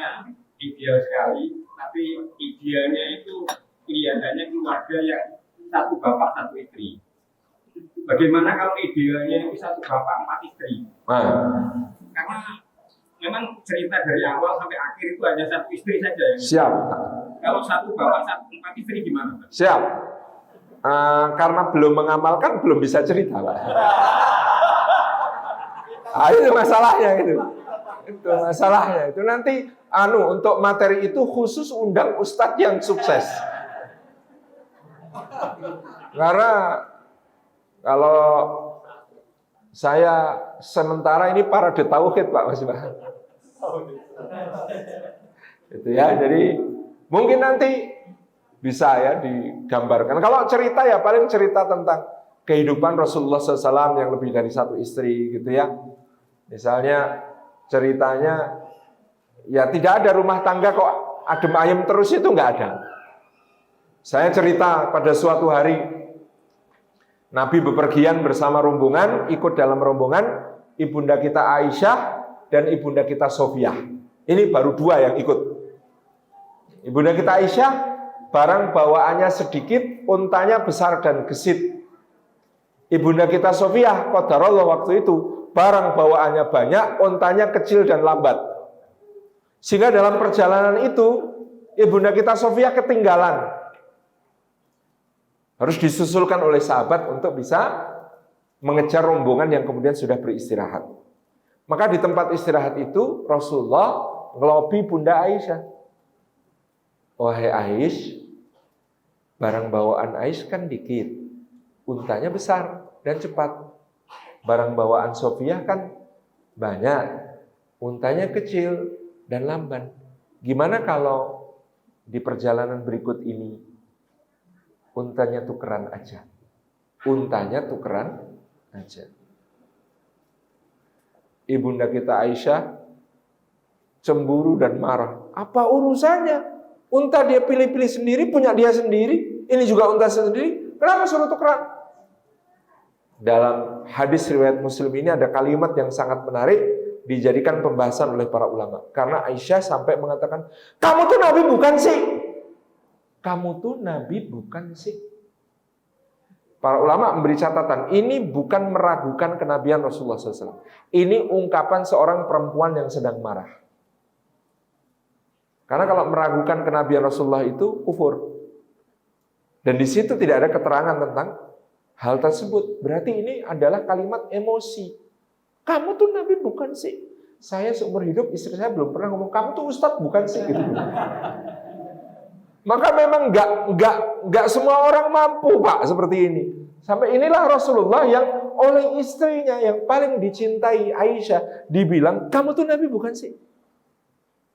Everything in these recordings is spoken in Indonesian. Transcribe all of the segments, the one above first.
keluarganya ideal sekali, tapi idealnya itu kelihatannya keluarga yang satu bapak satu istri. Bagaimana kalau idealnya itu satu bapak empat istri? Karena memang cerita dari awal sampai akhir itu hanya satu istri saja. Siap. Kalau satu bapak satu empat istri gimana? Siap. Karena belum mengamalkan belum bisa cerita, Pak. Itu masalahnya itu. Itu masalahnya. Itu nanti untuk materi itu khusus undang ustadz yang sukses. Karena kalau saya sementara ini parade tauhid, Pak Mas Bah. Itu ya. Jadi mungkin nanti bisa ya digambarkan. Kalau cerita ya paling cerita tentang kehidupan Rasulullah SAW yang lebih dari satu istri gitu ya. Misalnya ceritanya ya tidak ada rumah tangga kok adem ayem terus, itu nggak ada. Saya cerita pada suatu hari Nabi bepergian bersama rombongan, ikut dalam rombongan ibunda kita Aisyah dan ibunda kita Sofiyah. Ini baru dua yang ikut. Ibunda kita Aisyah barang bawaannya sedikit, untanya besar dan gesit. Ibunda kita Sofiyah qadarullah waktu itu barang bawaannya banyak, untanya kecil dan lambat. Sehingga dalam perjalanan itu ibunda kita Sofiyah ketinggalan. Harus disusulkan oleh sahabat untuk bisa mengejar rombongan yang kemudian sudah beristirahat. Maka di tempat istirahat itu Rasulullah ngelobi Bunda Aisyah. Wahai Aisyah, barang bawaan Aisyah kan dikit, untanya besar dan cepat. Barang bawaan Sofiyah kan banyak, untanya kecil dan lamban. Gimana kalau di perjalanan berikut ini untanya tukeran aja? Untanya tukeran aja. Ibunda kita Aisyah cemburu dan marah. Apa urusannya? Unta dia pilih-pilih sendiri, punya dia sendiri. Ini juga unta sendiri. Kenapa suruh tukeran? Dalam hadis riwayat Muslim ini ada kalimat yang sangat menarik, dijadikan pembahasan oleh para ulama. Karena Aisyah sampai mengatakan, kamu tuh Nabi bukan sih? Kamu tuh Nabi bukan sih? Para ulama memberi catatan, ini bukan meragukan kenabian Rasulullah SAW. Ini ungkapan seorang perempuan yang sedang marah. Karena kalau meragukan kenabian Rasulullah itu kufur. Dan di situ tidak ada keterangan tentang hal tersebut. Berarti ini adalah kalimat emosi. Kamu tuh Nabi bukan sih? Saya seumur hidup istri saya belum pernah ngomong kamu tuh Ustadz bukan sih gitu. Maka memang nggak semua orang mampu, Pak, seperti ini. Sampai inilah Rasulullah yang oleh istrinya yang paling dicintai Aisyah dibilang kamu tuh Nabi bukan sih?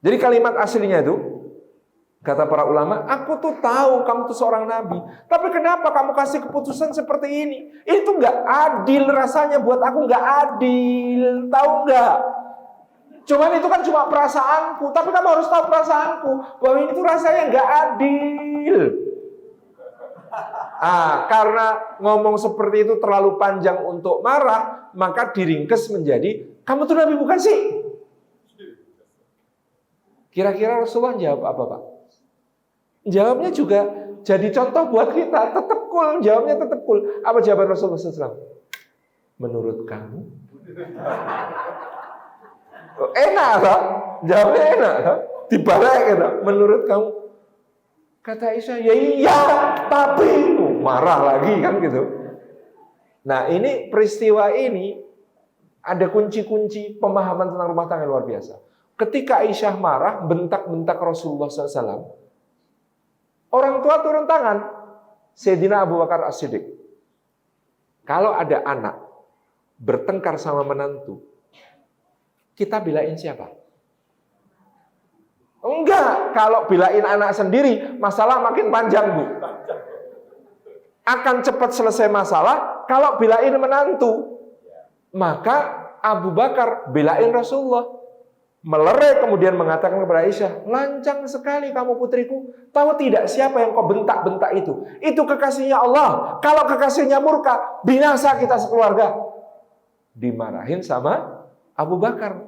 Jadi kalimat aslinya itu, kata para ulama, aku tuh tahu kamu tuh seorang nabi, tapi kenapa kamu kasih keputusan seperti ini? Itu nggak adil rasanya buat aku, nggak adil, tahu nggak? Cuman itu kan cuma perasaanku, tapi kamu harus tahu perasaanku bahwa ini tuh rasanya nggak adil. Karena ngomong seperti itu terlalu panjang untuk marah, maka diringkes menjadi kamu tuh nabi bukan sih? Kira-kira Rasulullah jawab apa, Pak? Jawabnya juga jadi contoh buat kita. Tetap cool, jawabnya tetap cool. Apa jawaban Rasulullah SAW? Menurut kamu? Enak, toh? Jawabnya enak, toh? Dibalik gitu. Menurut kamu? Kata Aisyah, ya iya, tapi marah lagi kan gitu. Nah, ini peristiwa ini ada kunci-kunci pemahaman tentang rumah tangga luar biasa. Ketika Aisyah marah, bentak-bentak Rasulullah SAW, orang tua turun tangan. Sayyidina Abu Bakar As-Siddiq. Kalau ada anak bertengkar sama menantu, kita belain siapa? Enggak, kalau belain anak sendiri, masalah makin panjang, Bu. Akan cepat selesai masalah kalau belain menantu. Maka Abu Bakar belain Rasulullah. Melerai kemudian mengatakan kepada Aisyah, lancang sekali kamu putriku. Tahu tidak siapa yang kau bentak-bentak itu? Itu kekasihnya Allah. Kalau kekasihnya murka, binasa kita sekeluarga. Dimarahin sama Abu Bakar.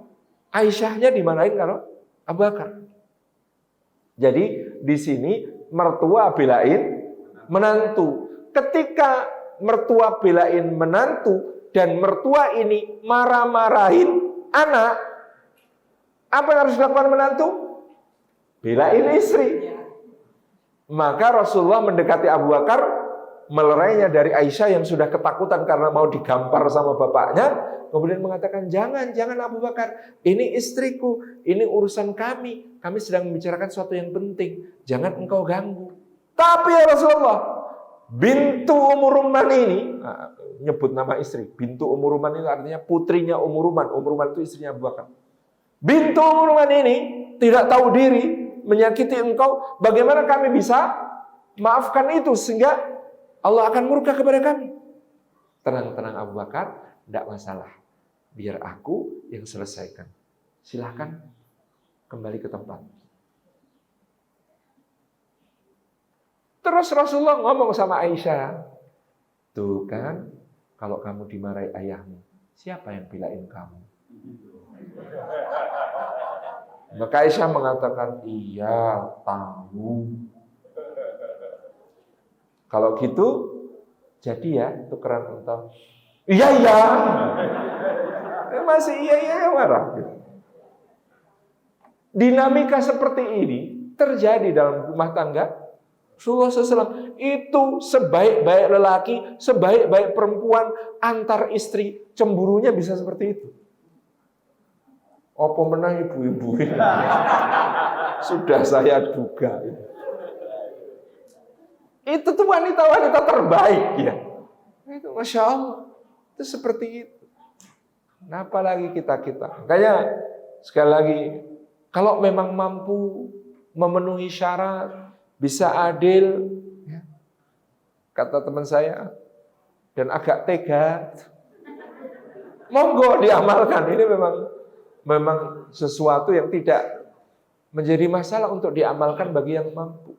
Aisyahnya dimarahin kalau Abu Bakar. Jadi di sini mertua belain menantu. Ketika mertua belain menantu dan mertua ini marah-marahin anak, apa yang harus dilakukan menantu? Belain istri. Maka Rasulullah mendekati Abu Bakar, melerainya dari Aisyah yang sudah ketakutan karena mau digampar sama bapaknya. Kemudian mengatakan, jangan Abu Bakar, ini istriku, ini urusan kami sedang membicarakan sesuatu yang penting, jangan engkau ganggu. Tapi ya Rasulullah, bintu Umuruman ini, nyebut nama istri, bintu Umuruman itu artinya putrinya Umuruman itu istrinya Abu Bakar. Bintu Umuruman ini tidak tahu diri, menyakiti engkau, bagaimana kami bisa maafkan itu sehingga Allah akan murka kepada kami? Tenang Abu Bakar, tidak masalah. Biar aku yang selesaikan. Silahkan kembali ke tempat. Terus Rasulullah ngomong sama Aisyah, tuh kan, kalau kamu dimarahi ayahmu, siapa yang belain kamu? Maka Aisyah mengatakan, iya, tahu. Kalau gitu, jadi ya, tukeran entah. Iya. Masih iya marah. Dinamika seperti ini terjadi dalam rumah tangga Rasulullah SAW. Itu sebaik-baik lelaki, sebaik-baik perempuan, antar istri, cemburunya bisa seperti itu. Apa menang ibu-ibu? Sudah saya duga. Itu tuh wanita-wanita terbaik ya. Itu Masya Allah. Itu seperti itu. Nah, apalagi kita. Makanya sekali lagi, kalau memang mampu memenuhi syarat, bisa adil, ya, kata teman saya, dan agak tega, monggo diamalkan. Ini memang sesuatu yang tidak menjadi masalah untuk diamalkan bagi yang mampu.